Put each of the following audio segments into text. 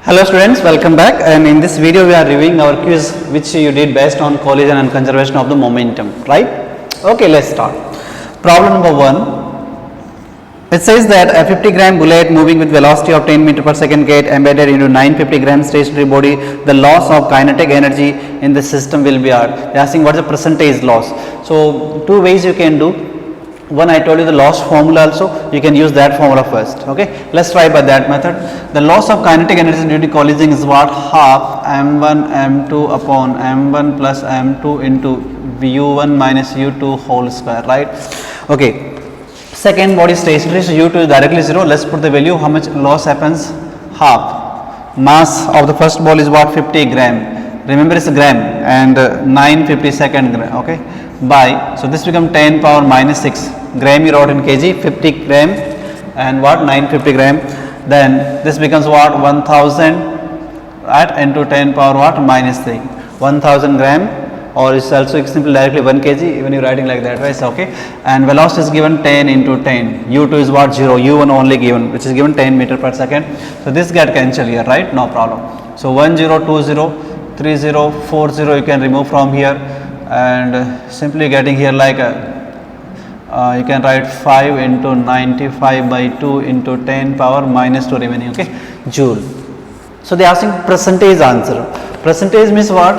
Hello students, welcome back, and in this video we are reviewing our quiz which you did based on collision and conservation of the momentum, right? Okay, let's start. Problem number 1. It says that a 50-gram bullet moving with velocity of 10 meter per second get embedded into 950-gram stationary body. The loss of kinetic energy in the system will be R. They are asking what is the percentage loss. So two ways you can do. One, I told you the loss formula also, you can use that formula first. Okay, let's try by that method. The loss of kinetic energy due to collision is what? Half m1 m2 upon m1 plus m2 into u1 minus u2 whole square, right? Okay, second body stationary, so u2 is directly 0. Let's put the value. How much loss happens? Half. Mass of the first ball is what? 50 gram. Remember it's a gram, and 952nd gram. Okay, by, so this becomes 10 power minus 6 gram. You wrote in kg, 50 gram and what? 950 gram. Then this becomes what? 1000 at into 10 power what? Minus 3. 1000 gram, or it's also simply directly 1 kg when you're writing like that, right? So, okay, and velocity is given 10 into 10. U2 is what? 0. U1 only given, which is given 10 meter per second. So this get cancelled here, right? No problem. So 10, 20, 30, 40 you can remove from here, and simply getting here like you can write 5 into 95 by 2 into 10 power minus 2 remaining, okay, joule. So they are asking percentage answer. Percentage means what?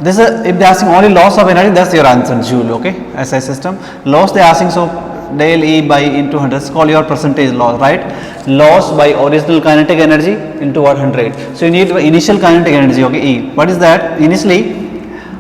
This is, if they are asking only loss of energy, that's your answer, joule. Okay, SI system. Loss they are asking, so del E by into 100, let's call your percentage loss, right? Loss by original kinetic energy into what? 100. So you need initial kinetic energy, okay, E. What is that? Initially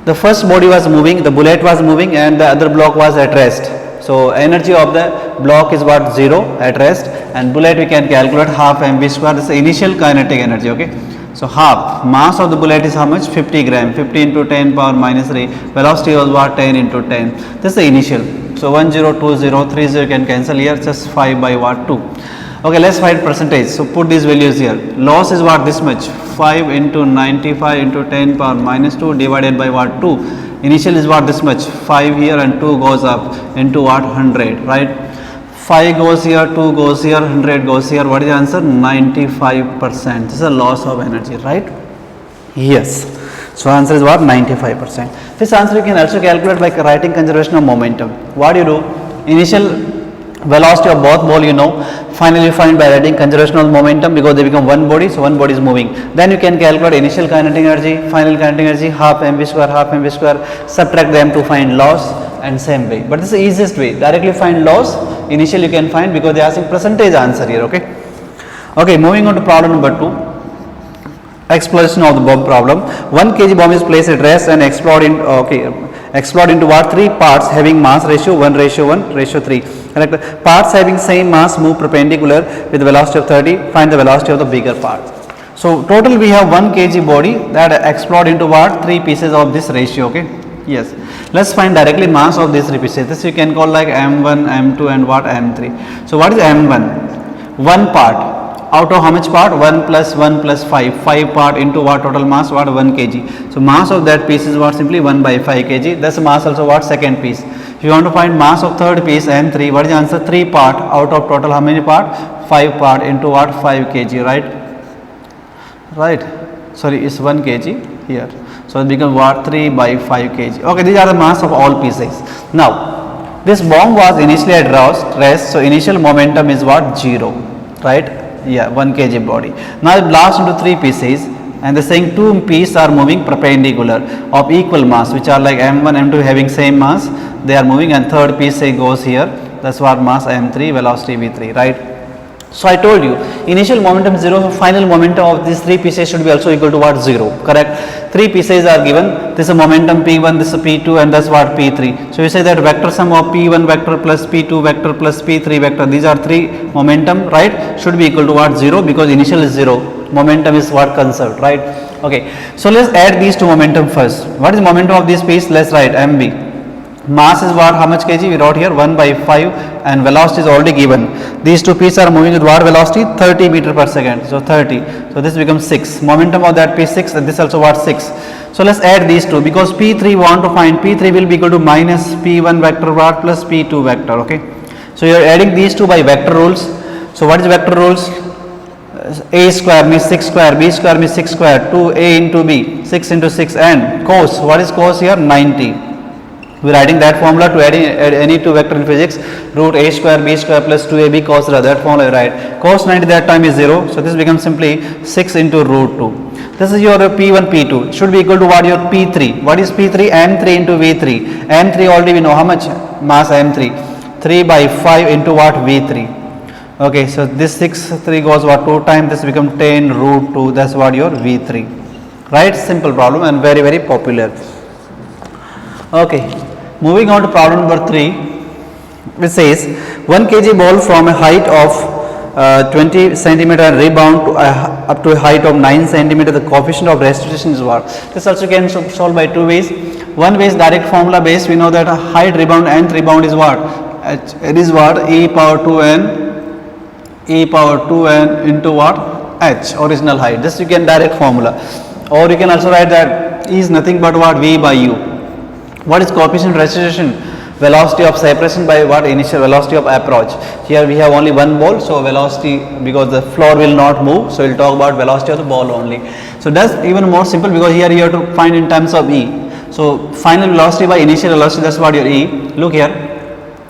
the first body was moving, the bullet was moving, and the other block was at rest. So energy of the block is what? 0 at rest, and bullet we can calculate half mv square. This is the initial kinetic energy, okay. So half. Mass of the bullet is how much? 50 gram. 50 into 10 power minus 3. Velocity was what? 10 into 10. This is the initial. So 10, 20, 30 can cancel here, just 5 by what? 2. Okay, let's find percentage. So put these values here. Loss is what? This much. 5 into 95 into 10 power minus 2 divided by what? 2. Initial is what? This much. 5 here and 2 goes up into what? 100, right? 5 goes here, 2 goes here, 100 goes here. What is the answer? 95%. This is a loss of energy, right? Yes. So answer is what? 95%. This answer you can also calculate by writing conservation of momentum. What do you do? Initial velocity of both ball you know, finally you find by writing conservation of momentum, because they become one body, so one body is moving. Then you can calculate initial kinetic energy, final kinetic energy, half mv square, subtract them to find loss, and same way. But this is the easiest way. Directly find loss, initial you can find, because they are asking percentage answer here, okay. Okay, moving on to problem number 2. Explosion of the bomb problem. 1 kg bomb is placed at rest and explode in, explode into what? 3 parts having mass ratio 1:1:3. Correct. Parts having same mass move perpendicular with velocity of 30. Find the velocity of the bigger part. So total we have 1 kg body that explode into what? 3 pieces of this ratio, okay. Yes. Let's find directly mass of these 3 pieces. This you can call like m1, m2 and what? m3. So what is m1? 1 part. Out of how much part? 1 plus 1 plus 5. 5 part into what? Total mass what? 1 kg. So mass of that piece is what? Simply 1 by 5 kg. That's the mass also what? Second piece. If you want to find mass of third piece m3, what is the answer? 3 part out of total how many part? 5 part into what? 5 kg, right? Right. Sorry, it's 1 kg here. So it becomes what? 3 by 5 kg. Okay, these are the mass of all pieces. Now, this bomb was initially at rest, so initial momentum is what? 0, right? Yeah, 1 kg body. Now it blasts into 3 pieces, and the saying 2 pieces are moving perpendicular of equal mass, which are like m1, m2 having same mass. They are moving, and third piece say goes here. That's what? Mass m3, velocity v3, right? So I told you initial momentum 0, so final momentum of these 3 pieces should be also equal to what? 0, correct? 3 pieces are given. This is a momentum p1, this is a p2, and that's what? p3. So you say that vector sum of p1 vector plus p2 vector plus p3 vector, these are 3 momentum, right? Should be equal to what? 0, because initial is 0. Momentum is what? Conserved, right? Okay. So let's add these 2 momentum first. What is momentum of this piece? Let's write mv. Mass is what? How much kg? We wrote here 1 by 5, and velocity is already given. These 2 pieces are moving with what velocity? 30 meter per second. So 30. So this becomes 6. Momentum of that piece 6, and this also what? 6. So let's add these 2, because P3 we want to find. P3 will be equal to minus P1 vector what plus P2 vector, okay. So you are adding these 2 by vector rules. So what is vector rules? a square means 6 square, b square means 6 square, 2a into b, 6 into 6, and cos, what is cos here? 90. We are writing that formula to add any two vector in physics, root a square b square plus 2ab cos rho, that formula you write. Cos 90 that time is 0, so this becomes simply 6 into root 2. This is your P1, P2, should be equal to what? Your P3. What is P3? M3 into V3. M3 already we know how much mass M3, 3 by 5 into what? V3. Okay, so this 6, 3 goes what? 2 times, this becomes 10 root 2, that's what your V3. Right, simple problem and very, very popular. Okay, moving on to problem number 3, which says 1 kg ball from a height of 20 centimeter and rebound to up to a height of 9 centimeter, the coefficient of restitution is what? This also can solve by two ways. One way is direct formula based, we know that height rebound, nth rebound is what? It is what? E power 2n into what? H, original height. This you can direct formula, or you can also write that E is nothing but what? V by U. What is coefficient restitution? Velocity of separation by what? Initial velocity of approach. Here we have only one ball, so velocity, because the floor will not move, so we'll talk about velocity of the ball only. So that's even more simple, because here you have to find in terms of E. So final velocity by initial velocity, that's what your E. Look here.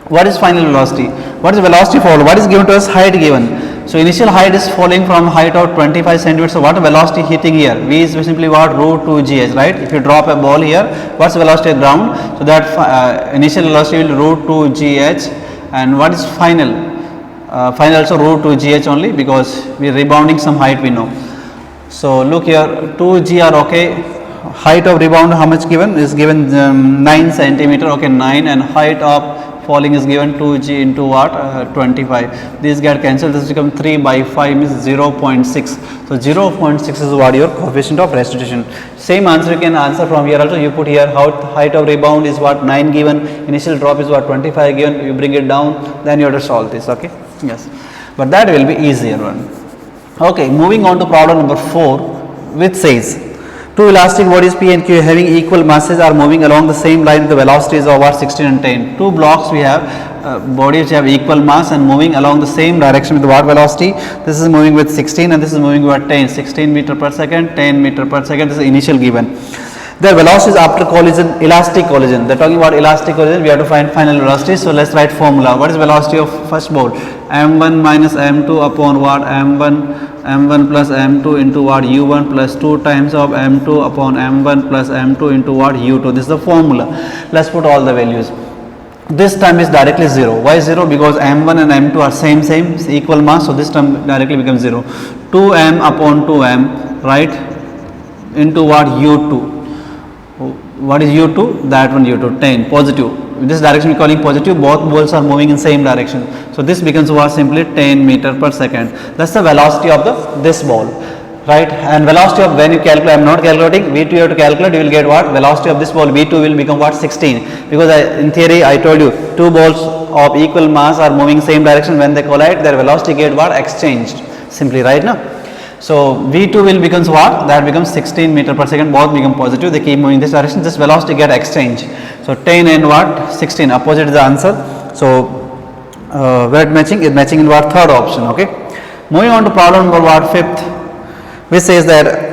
What is final velocity? What is velocity fall? What is given to us? Height given. So initial height is falling from height of 25 centimeters. So what velocity hitting here? V is simply what? Root 2 gh, right? If you drop a ball here, what's the velocity at ground? So that initial velocity will root 2 gh. And what is final? Final also root 2 gh only, because we are rebounding some height we know. So look here, 2 g are okay. Height of rebound how much given? Is given 9 centimeter, okay, 9, and height of falling is given 2g into what? 25. These get cancelled, this become 3 by 5 means 0.6. So 0.6 is what? Your coefficient of restitution. Same answer you can answer from here also. You put here how height of rebound is what? 9 given, initial drop is what? 25 given, you bring it down, then you have to solve this, okay? Yes, but that will be easier one. Okay, moving on to problem number 4, which says two elastic bodies P and Q having equal masses are moving along the same line with the velocities of what? 16 and 10. Two blocks we have, bodies have equal mass and moving along the same direction with what velocity? This is moving with 16 and this is moving with 10. 16 meter per second, 10 meter per second, this is initial given. Their velocities after collision, elastic collision. They are talking about elastic collision, we have to find final velocity. So let's write formula. What is velocity of first ball? M1 minus M2 upon what? M1 plus M2 into what? U1 plus 2 times of M2 upon M1 plus M2 into what? U2. This is the formula. Let's put all the values. This term is directly 0. Why 0? Because M1 and M2 are same, equal mass. So this term directly becomes 0. 2M upon 2M, right? Into what? U2. What is U2? That one U2, 10, positive. In this direction we are calling positive, both balls are moving in same direction. So this becomes what? Simply 10 meter per second. That's the velocity of this ball, right? And velocity of, when you calculate, I am not calculating, V2 you have to calculate, you will get what? Velocity of this ball, V2 will become what? 16. Because in theory I told you, two balls of equal mass are moving same direction, when they collide, their velocity get what? Exchanged. Simply, right now. So V2 will becomes what? That becomes 16 meter per second, both become positive, they keep moving this direction, this velocity get exchanged. So 10 and what? 16, opposite is the answer. So where matching is matching in what? Third option, okay. Moving on to problem number what? 5th, which says that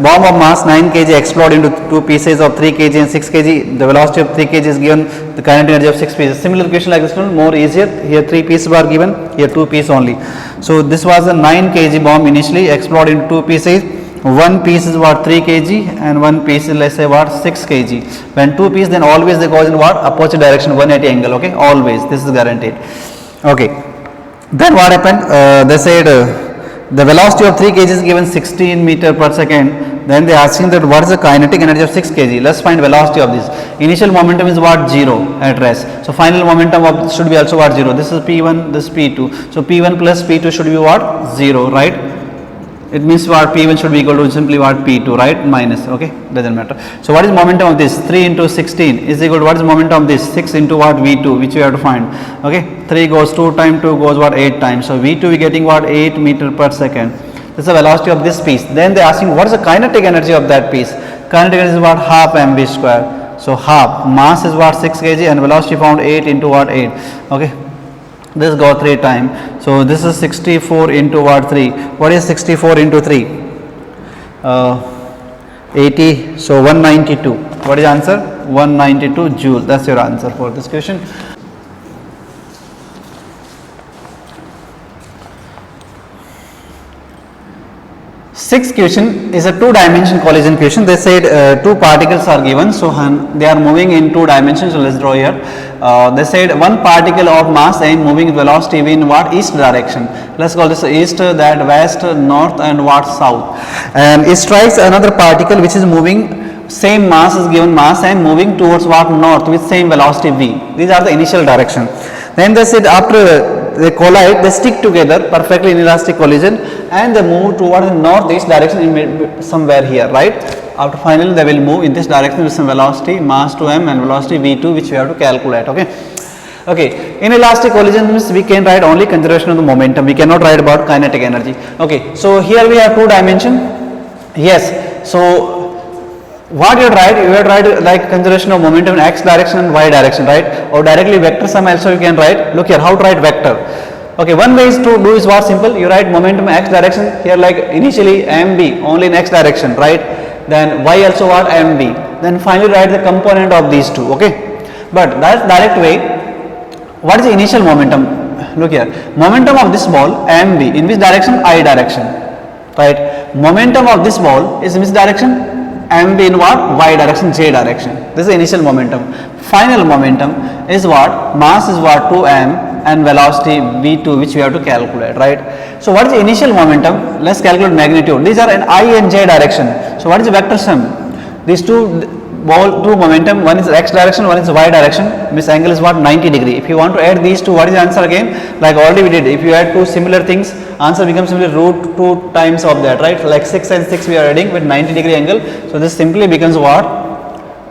bomb of mass 9 kg explode into two pieces of 3 kg and 6 kg. The velocity of 3 kg is given, the kinetic energy of 6 pieces. Similar question like this one, more easier. Here 3 pieces were given, here 2 pieces only. So this was a 9 kg bomb initially, explode into 2 pieces. One piece is what? 3 kg and one piece is, let's say what? 6 kg. When 2 pieces, then always they goes in what? Opposite direction, 180 angle, okay? Always, this is guaranteed. Okay. Then what happened? They said the velocity of 3 kg is given 16 meter per second. Then they are asking that what is the kinetic energy of 6 kg. Let's find velocity of this. Initial momentum is what? 0 at rest. So final momentum of should be also what? 0. This is P1, this is P2. So P1 plus P2 should be what? 0, right? It means what? P1 should be equal to simply what? P2, right? Minus, okay? Doesn't matter. So what is momentum of this? 3 into 16 is equal to what is momentum of this? 6 into what? V2, which we have to find. Okay? 3 goes 2 times 2 goes what? 8 times. So V2 we getting what? 8 meter per second. This is the velocity of this piece. Then they are asking what is the kinetic energy of that piece? Kinetic energy is what? Half mv square. So half. Mass is what? 6 kg and velocity found 8 into what? 8. Okay? this got 3 times, so this is 64 into what 3, what is 64 into 3, 80, so 192, what is the answer, 192 joule. That's your answer for this question. Sixth question is a two-dimension collision question. They said two particles are given, so they are moving in two dimensions. So let's draw here. They said one particle of mass m moving with velocity v in what, east direction. Let's call this east, that west, north, and what, south. And it strikes another particle which is moving, same mass is given, mass m moving towards what, north, with same velocity v. These are the initial direction. Then they said after they collide, they stick together perfectly in elastic collision, and they move towards the northeast direction somewhere here, right? After finally they will move in this direction with some velocity, mass 2m and velocity v2, which we have to calculate. Okay, in elastic collision means we can write only conservation of the momentum, we cannot write about kinetic energy. Okay, so here we have two dimension. Yes, so what you write like conservation of momentum in x direction and y direction, right? Or directly vector sum also you can write. Look here, how to write vector. Okay, one way is to do is what, simple, you write momentum x direction here, like initially mb only in x direction, right? Then y also what, mb, then finally write the component of these two. Okay, but that's direct way. What is the initial momentum? Look here, momentum of this ball mb, in which direction, I direction, right? Momentum of this ball is in which direction, mb in what, y direction, j direction. This is the initial momentum. Final momentum is what, mass is what, 2m and velocity v2, which we have to calculate, right? So what is the initial momentum? Let's calculate magnitude. These are in I and j direction. So what is the vector sum? These two momentum, one is x direction, one is y direction, means angle is what, 90 degree. If you want to add these two, what is the answer again? Like already we did, if you add two similar things, answer becomes simply root 2 times of that, right? Like 6 and 6 we are adding with 90 degree angle, so this simply becomes what,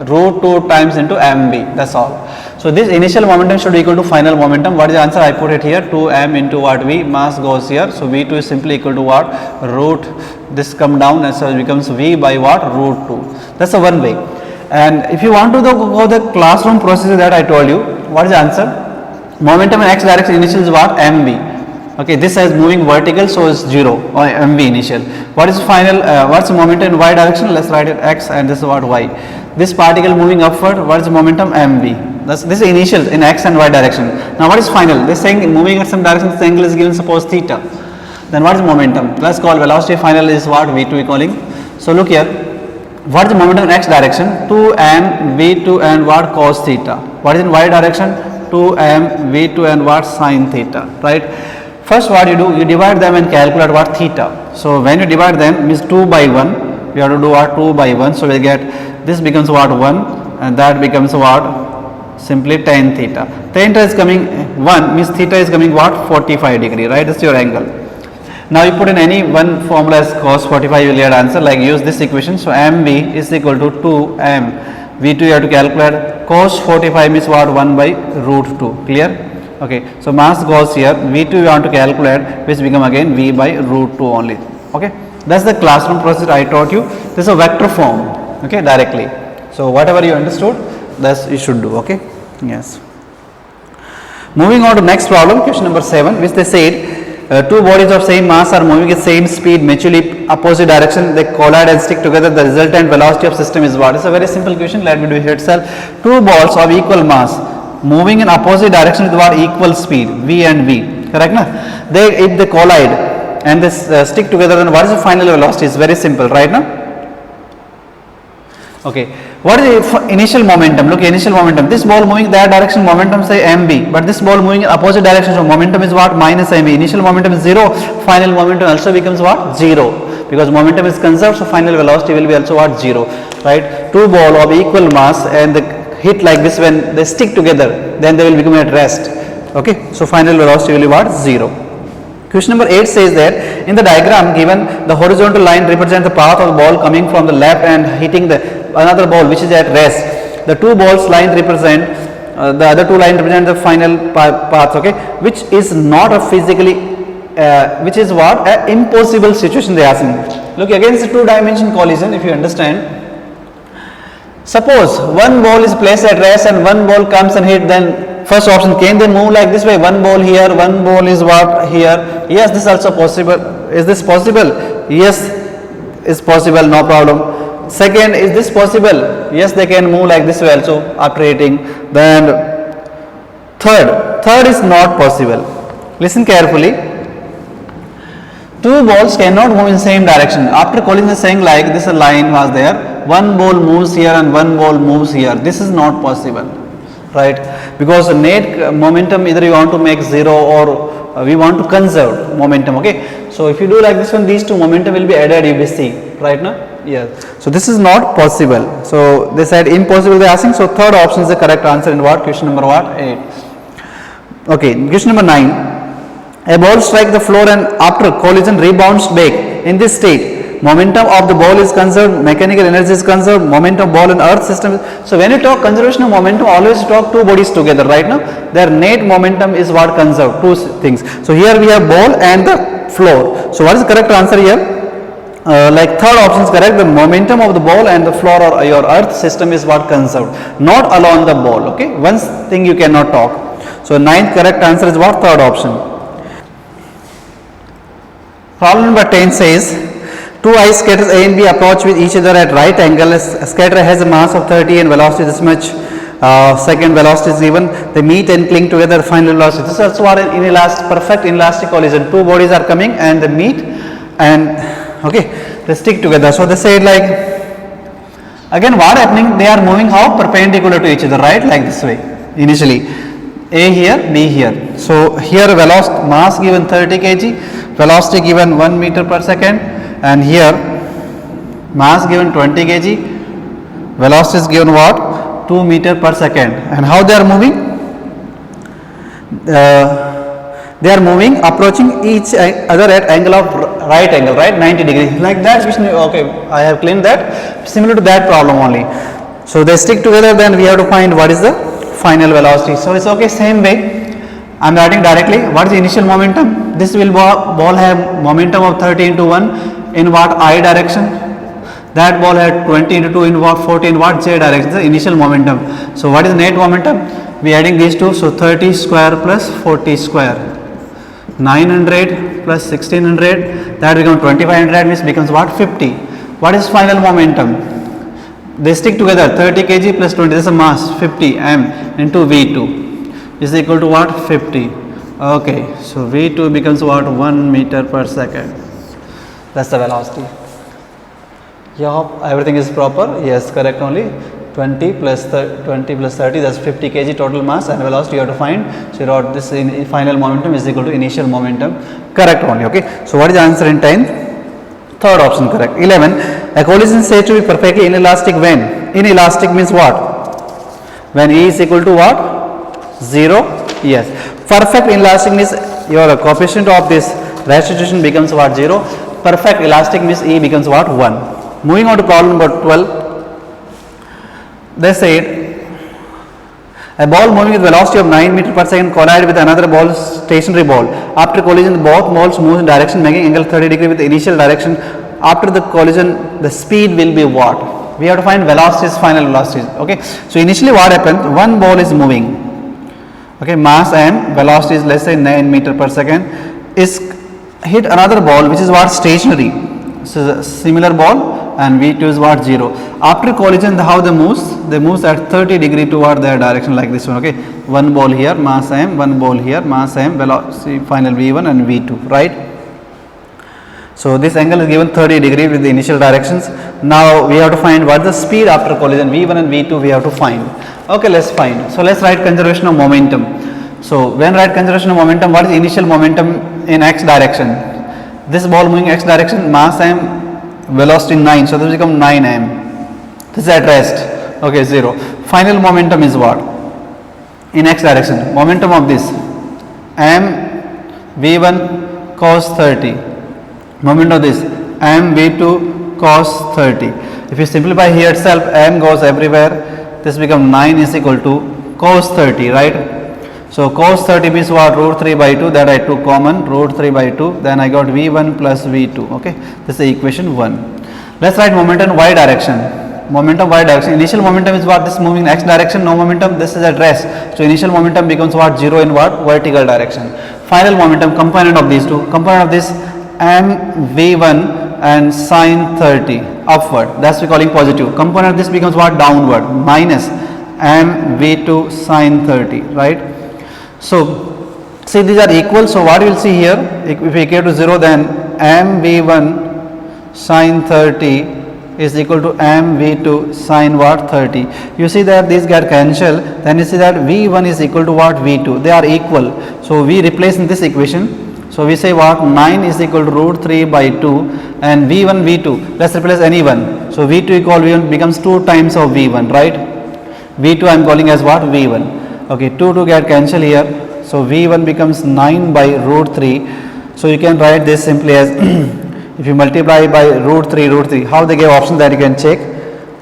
root 2 times into mb, that's all. So this initial momentum should be equal to final momentum. What is the answer? I put it here, 2m into what, v, mass goes here, so v2 is simply equal to what, root, this come down, and so it becomes v by what, root 2. That's the one way. And if you want to go the classroom procedure that I told you, what is the answer? Momentum in x direction initial is what, mv. Okay, this is moving vertical, so it's 0 or mv initial. What is final, what's the momentum in y direction? Let's write it x, and this is what, y. This particle moving upward, what is the momentum, mv. This is initial in x and y direction. Now what is final? This saying moving at some direction, this angle is given, suppose theta. Then what is momentum? Let's call velocity final is what, v2 we calling. So look here, what is the momentum in x direction? 2m v2 and what, cos theta. What is in y direction? 2m v2 and what, sin theta, right? First what you do, you divide them and calculate what, theta. So when you divide them, means 2 by 1, you have to do what, 2 by 1, so we get, this becomes what, 1, and that becomes what, simply tan theta. Tan theta is coming 1, means theta is coming what, 45 degree, right? That's your angle. Now you put in any one formula as cos 45, you will get answer, like use this equation. So mv is equal to 2m v2, you have to calculate, cos 45 means what, 1 by root 2, clear? Okay, so mass goes here, v2 you want to calculate, which become again v by root 2 only. Okay, that's the classroom process I taught you. This is a vector form, okay, directly. So whatever you understood, that's you should do. Okay, yes. Moving on to next problem, question number 7, which they said two bodies of same mass are moving at same speed, mutually opposite direction, they collide and stick together, the resultant velocity of system is what? It's a very simple question, let me do it itself. Two balls of equal mass moving in opposite direction with what, equal speed, v and v, correct na? If they collide and they stick together, then what is the final velocity? It's very simple, right now? Okay, what is the initial momentum? Look, initial momentum, this ball moving that direction, momentum say mb, but this ball moving in opposite direction, so momentum is what, minus mb. Initial momentum is 0, final momentum also becomes what, 0, because momentum is conserved, so final velocity will be also what, 0, right? Two ball of equal mass and they hit like this, when they stick together, then they will become at rest. Okay, so final velocity will be what, 0. Question number 8 says that in the diagram given, the horizontal line represents the path of the ball coming from the left and hitting the another ball which is at rest. The two balls line represent the other two line represent the final paths, okay, which is not a physically which is what, a impossible situation they are asking. Look, again it's a two-dimension collision, if you understand. Suppose one ball is placed at rest and one ball comes and hit, then first option, can they move like this way? One ball here, one ball is what here? Yes, this is also possible. Is this possible? Yes, is possible, no problem. Second, is this possible? Yes, they can move like this way also after hitting. Then third is not possible. Listen carefully. Two balls cannot move in same direction. After collision is saying like this, a line was there. One ball moves here and one ball moves here. This is not possible, right? Because net momentum, either you want to make zero or we want to conserve momentum. Okay, so if you do like this one, these two momentum will be added, you will see, right now. Yes, so this is not possible. So they said impossible, they are asking. So third option is the correct answer in what? Question number what? 8. Okay, question number 9. A ball strikes the floor and after collision rebounds back. In this state, momentum of the ball is conserved, mechanical energy is conserved, momentum of ball in earth system. So when you talk conservation of momentum, always talk two bodies together, right now. Their net momentum is what conserved, two things. So here we have ball and the floor. So what is the correct answer here? Like third option is correct. The momentum of the ball and the floor or your earth system is what conserved, not along the ball. Okay, one thing you cannot talk. So ninth correct answer is what? Third option. Problem number 10 says, two ice skaters A and B approach with each other at right angle. A skater has a mass of 30 and velocity this much. Second velocity is given. They meet and cling together. Final velocity. This is also what an inelastic, perfect inelastic collision. Two bodies are coming and they meet and they stick together. So they say like, again what happening? They are moving how? Perpendicular to each other, right? Like this way. Initially, A here, B here. So here velocity, mass given 30 kg. Velocity given 1 meter per second, and here mass given 20 kg, velocity is given what? 2 meter per second. And how they are moving? They are moving approaching each other at angle of right angle, right? 90 degrees. Like that, okay, I have cleaned that. Similar to that problem only. So they stick together, then we have to find what is the final velocity. So it's okay, same way. I am writing directly. What is the initial momentum? This will ball have momentum of 30 into 1 in what? I direction. That ball had 20 into 2 in what? 40 in what? J direction. The initial momentum. So what is net momentum? We are adding these two. So 30 square plus 40 square. 900 plus 1600. That becomes 2500, means becomes what? 50. What is final momentum? They stick together. 30 kg plus 20. This is a mass. 50 m into V2. Is equal to what? 50. Okay, so V2 becomes what? 1 meter per second. That's the velocity. Yeah, everything is proper. Yes, correct only. 20 plus 30, that's 50 kg total mass, and velocity you have to find. So you wrote this in final momentum is equal to initial momentum. Correct only. Okay, so what is the answer in 10th? Third option correct. 11. A collision is said to be perfectly inelastic when? Inelastic means what? When E is equal to what? 0. Yes. Perfect inelastic means your coefficient of this restitution becomes what? 0. Perfect elastic means E becomes what? 1. Moving on to problem number 12. They said a ball moving with velocity of 9 meter per second collide with another ball, stationary ball. After collision, both balls move in direction making angle 30 degree with the initial direction. After the collision, the speed will be what? We have to find velocities, final velocities. Okay. So initially what happens? One ball is moving. Okay, mass and velocity is let's say 9 meter per second, is hit another ball which is what? Stationary. So similar ball, and V2 is what? 0. After collision, how they moves? They moves at 30 degree toward their direction like this one. Okay, one ball here, mass m, one ball here, mass m, velocity, final V1 and V2, right? So this angle is given 30 degree with the initial directions. Now we have to find what is the speed after collision. V1 and V2 we have to find. Okay, let's find. So let's write conservation of momentum. So when write conservation of momentum, what is initial momentum in x direction? This ball moving x direction, mass m, velocity 9. So this becomes 9m. This is at rest. Okay, 0. Final momentum is what? In x direction. Momentum of this m v1 cos 30. Momentum of this m v2 cos 30. If you simplify here itself, m goes everywhere. This becomes 9 is equal to cos 30, right? So cos 30 means what? Root 3 by 2, that I took common, root 3 by 2, then I got v1 plus v2. Okay, this is equation 1. Let's write momentum y direction. Momentum y direction. Initial momentum is what? This moving in x direction. No momentum. This is at rest. So initial momentum becomes what? 0 in what? Vertical direction. Final momentum component of these two. Component of this mv1 and sine 30 upward. That's we calling positive. Component of this becomes what? Downward. Minus mv2 sine 30. Right. So see, these are equal. So what you will see here? If we equal to 0, then mv1 sine 30 is equal to mv2 sine what? 30. You see that these get cancelled, then you see that v1 is equal to what? v2. They are equal. So we replace in this equation. So we say what? 9 is equal to root 3 by 2 and v1 v2. Let's replace any one. So v2 equal v1 becomes 2 times of v1, right? v2 I am calling as what? v1. Okay, 2 get cancelled here. So v1 becomes 9 by root 3. So you can write this simply as if you multiply by root 3, how they gave option that you can check.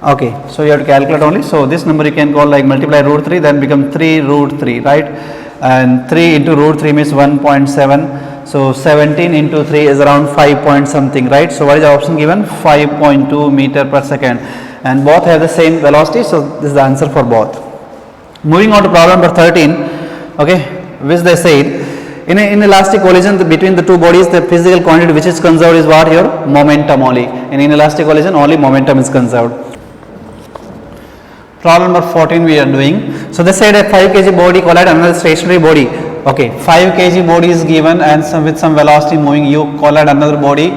Okay, so you have to calculate only. So this number you can call like multiply root 3, then become 3 root 3, right? And 3 into root 3 means 1.7. So 17 into 3 is around 5 point something, right? So what is the option given? 5.2 meter per second. And both have the same velocity. So this is the answer for both. Moving on to problem number 13. Okay, which they said. In inelastic collision between the two bodies, the physical quantity which is conserved is what? Your momentum only. In inelastic collision, only momentum is conserved. Problem number 14 we are doing. So they said a 5 kg body collide another stationary body. Okay, 5 kg body is given and with some velocity moving, you collide another body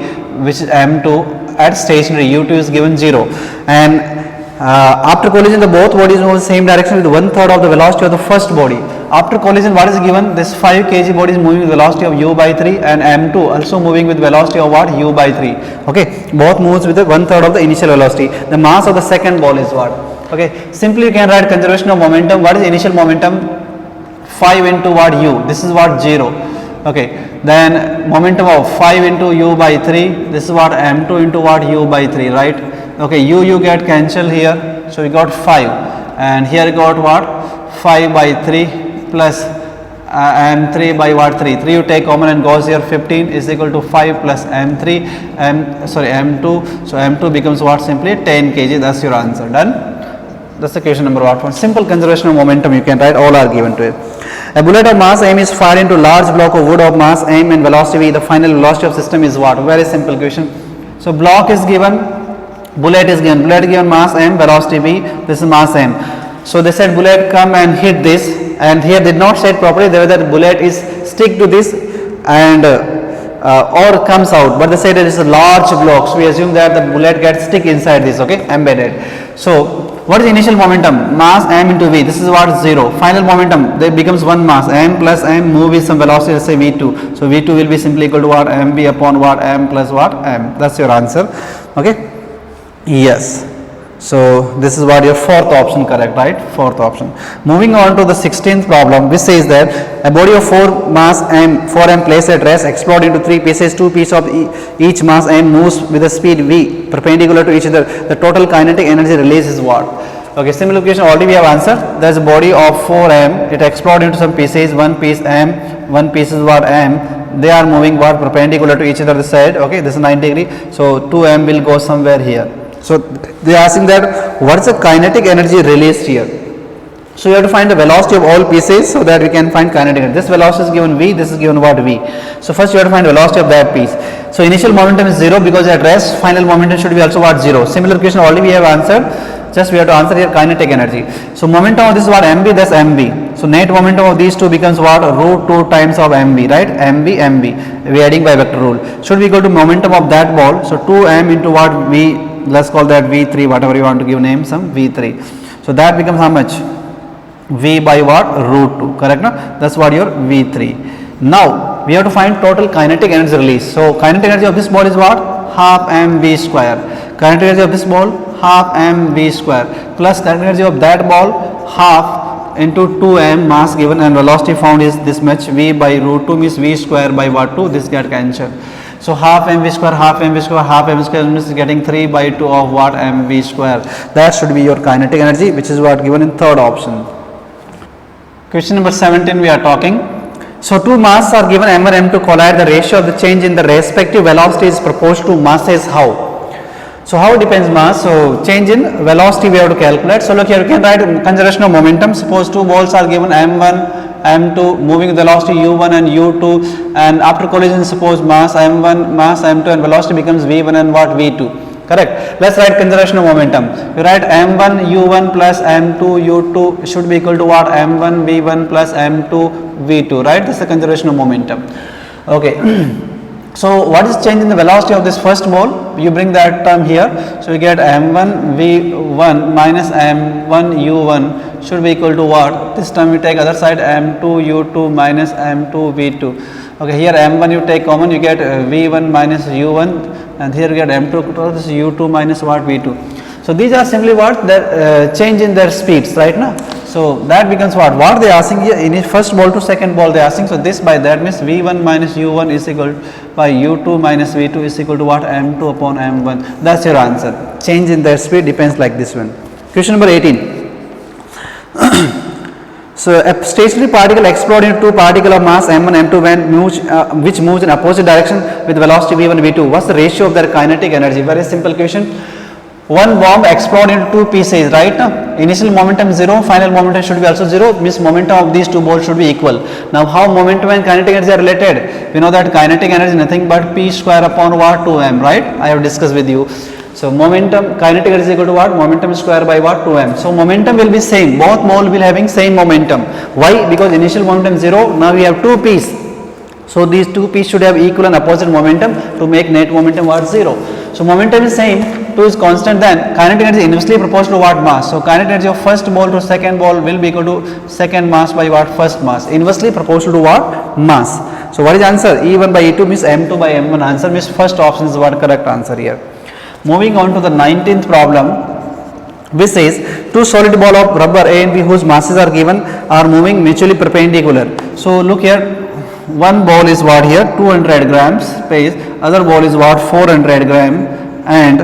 which is m2 at stationary. u2 is given 0. And after collision, the both bodies move in the same direction with 1/3 of the velocity of the first body. After collision, what is given? This 5 kg body is moving with velocity of u by 3 and m2 also moving with velocity of what? u by 3. Okay, both moves with 1/3 of the initial velocity. The mass of the second ball is what? Okay, simply you can write conservation of momentum. What is initial momentum? 5 into what? u. This is what? 0. Okay, then momentum of 5 into u by 3. This is what? m2 into what? u by 3, right? Okay, u get cancelled here. So we got 5 and here you got what? 5 by 3 plus m3 by what? 3. 3 you take common and goes here. 15 is equal to 5 plus m3 m2. So m2 becomes what? Simply 10 kg. That's your answer. Done. That's the question number 1. Simple conservation of momentum you can write. All are given to it. A bullet of mass m is fired into large block of wood of mass m and velocity v. The final velocity of system is what? Very simple question. So block is given, bullet is given. Bullet given mass m, velocity v. This is mass m. So they said bullet come and hit this, and here did not say it properly. They were that bullet is stick to this and or comes out, but they said it is a large block. So we assume that the bullet gets stick inside this. Okay, embedded. So what is initial momentum? Mass m into v. This is what? 0. Final momentum, there becomes one mass m plus m move with some velocity, let's say v2. So v2 will be simply equal to what? mv upon what? m plus what? m. That's your answer. Okay. Yes. So this is what your fourth option correct, right? Fourth option. Moving on to the 16th problem, which says that a body of 4 mass m, 4m placed at rest, explode into 3 pieces. 2 pieces of each mass m moves with a speed v perpendicular to each other. The total kinetic energy release is what? Okay, similar question already we have answered. There is a body of 4m, it explodes into some pieces. One piece m, one piece is what? m. They are moving what? Perpendicular to each other this side. Okay, this is 90 degree. So 2m will go somewhere here. So they are asking that what is the kinetic energy released here. So you have to find the velocity of all pieces so that we can find kinetic energy. This velocity is given v, this is given what? v. So first you have to find the velocity of that piece. So initial momentum is 0 because at rest. Final momentum should be also what? 0. Similar question already we have answered. Just we have to answer here kinetic energy. So momentum of this is what? mv, that's mv. So net momentum of these two becomes what? root 2 times of mv, right? mv. We are adding by vector rule. Should be equal to momentum of that ball. So 2m into what? v. Let's call that v3, whatever you want to give name, some v3. So that becomes how much? v by what? root 2, correct? No? That's what your v3. Now we have to find total kinetic energy release. So kinetic energy of this ball is what? Half mv square. Kinetic energy of this ball, half mv square, plus kinetic energy of that ball, half into 2m mass given and velocity found is this much. V by root 2 means v square by what? 2. This get cancelled. So half mv square, half mv square, half mv square means getting 3 by 2 of what? mv square. That should be your kinetic energy, which is what given in third option. Question number 17 we are talking. So two masses are given m1 m2 collide. The ratio of the change in the respective velocity is proportional to masses how? So how it depends mass? So change in velocity we have to calculate. So look here, you can write conservation of momentum. Suppose two balls are given m1, m2, moving velocity u1 and u2, and after collision suppose mass m1, mass m2, and velocity becomes v1 and what v2. Correct. Let's write conservation of momentum. You write m1 u1 plus m2 u2 should be equal to what? m1 v1 plus m2 v2. Right. This is the conservation of momentum. Okay. So what is change in the velocity of this first ball? You bring that term here. So you get m1 v1 minus m1 u1 should be equal to what? This term you take other side m2 u2 minus m2 v2. Okay, here m1 you take common, you get v1 minus u1, and here you get m2 this is u2 minus what? v2. So these are simply what? The change in their speeds, right now. So that becomes what? What they are asking here in first ball to second ball they are asking. So this by that means v1 minus u1 is equal by u2 minus v2 is equal to what? m2 upon m1. That's your answer. Change in their speed depends like this one. Question number 18. So a stationary particle explodes into two particles of mass m1 m2 when which moves in opposite direction with velocity v1 v2. What's the ratio of their kinetic energy? Very simple question. One bomb explode into two pieces, right? Initial momentum 0, final momentum should be also 0, means momentum of these two balls should be equal. Now how momentum and kinetic energy are related? We know that kinetic energy is nothing but p square upon what? 2m, right? I have discussed with you. So momentum, kinetic energy is equal to what? Momentum square by what? 2m. So momentum will be same, both moles will having same momentum. Why? Because initial momentum 0, now we have two p's. So these two p's should have equal and opposite momentum to make net momentum what? 0. So momentum is same, 2 is constant, then kinetic energy inversely proportional to what? Mass. So kinetic energy of first ball to second ball will be equal to second mass by what? First mass. Inversely proportional to what? Mass. So what is answer? E1 by E2 means M2 by M1. Answer means first option is what correct answer here. Moving on to the 19th problem, which says two solid ball of rubber A and B whose masses are given are moving mutually perpendicular. So look here, one ball is what here? 200 grams space, other ball is what? 400 gram, and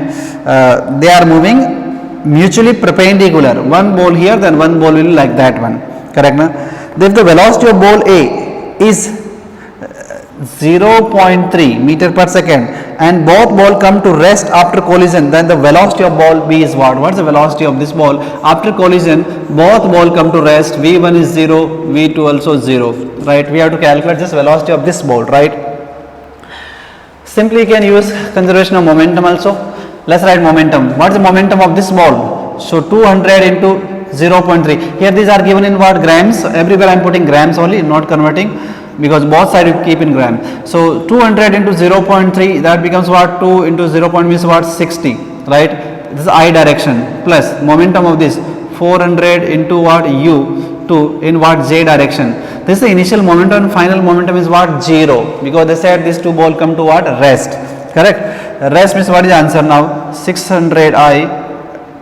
they are moving mutually perpendicular. One ball here, then one ball will be like that one. Correct? Na? If the velocity of ball A is 0.3 meter per second and both ball come to rest after collision, then the velocity of ball B is what? What is the velocity of this ball? After collision, both ball come to rest, V1 is 0, V2 also 0, right? We have to calculate this velocity of this ball, right? Simply you can use conservation of momentum also. Let's write momentum. What is the momentum of this ball? So 200 into 0.3. Here these are given in what? Grams. Everywhere I am putting grams only, not converting, because both sides you keep in gram. So 200 into 0.3, that becomes what? 2 into 0. Means what? 60, right? This is I direction, plus momentum of this 400 into what? U2 in what? J direction. This is the initial momentum and final momentum is what? 0, because they said these two ball come to what? Rest. Correct? Rest means what is the answer now? 600 I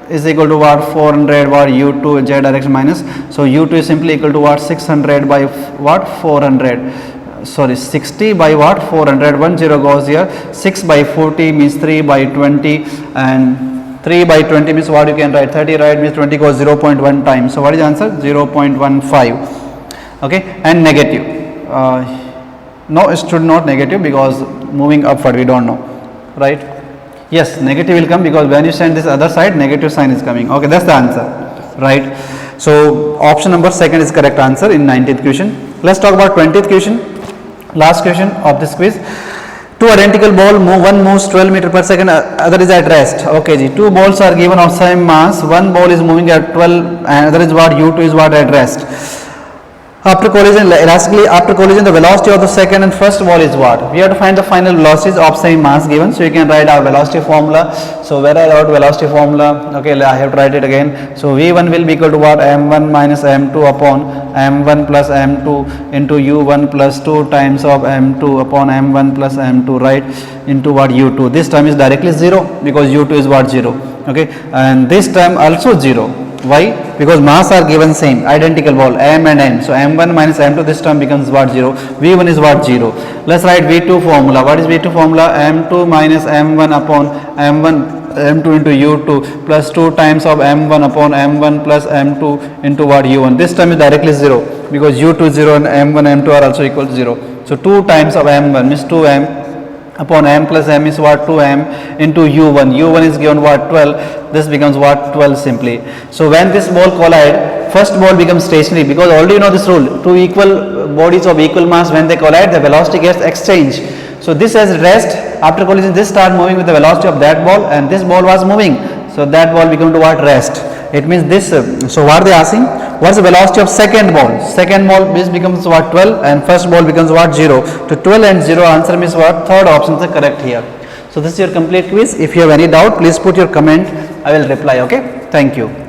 is equal to what? 400 what? U2 J direction minus. So U2 is simply equal to what? 600 by what? 400. Sorry, 60 by what? 400. 1 0 goes here. 6 by 40 means 3 by 20, and 3 by 20 means what? You can write 30, right? Means 20 goes 0.1 times. So what is the answer? 0.15. Okay, and negative. No, it should not negative because moving upward we don't know, right? Yes, negative will come because when you send this other side, negative sign is coming. Okay, that's the answer, right? So option number second is correct answer in 19th question. Let's talk about 20th question, last question of this quiz. Two identical ball move, one moves 12 meter per second, other is at rest. Okay, ji, two balls are given of same mass, one ball is moving at 12 and other is what? U2 is what? At rest. After collision, elastically after collision, the velocity of the second and first ball is what? We have to find the final velocities of same mass given. So you can write our velocity formula. So where I wrote velocity formula, okay, I have to write it again. So V1 will be equal to what? M1 minus M2 upon M1 plus M2 into U1 plus 2 times of M2 upon M1 plus M2, right? Into what? U2. This term is directly 0 because U2 is what? 0. Okay, and this term also 0. Why? Because mass are given same, identical ball, M and N. So M1 minus M2, this term becomes what? 0. V1 is what? 0. Let's write V2 formula. What is V2 formula? M2 minus M1 upon M1 M2 into U2 plus 2 times of M1 upon M1 plus M2 into what? U1. This term is directly 0 because U2 0 and M1 M2 are also equal to 0. So 2 times of M1 means 2M upon m plus m is what 2m into u1. U1 is given what 12. This becomes what 12 simply. So when this ball collide, first ball becomes stationary because already you know this rule. Two equal bodies of equal mass, when they collide, the velocity gets exchanged. So this has rest. After collision, this start moving with the velocity of that ball, and this ball was moving. So that ball become to what rest. It means this. So what are they asking? What's the velocity of second ball? Second ball this becomes what 12, and first ball becomes what 0. To 12 and 0 answer means what? Third option is correct here. So this is your complete quiz. If you have any doubt, please put your comment. I will reply. Okay. Thank you.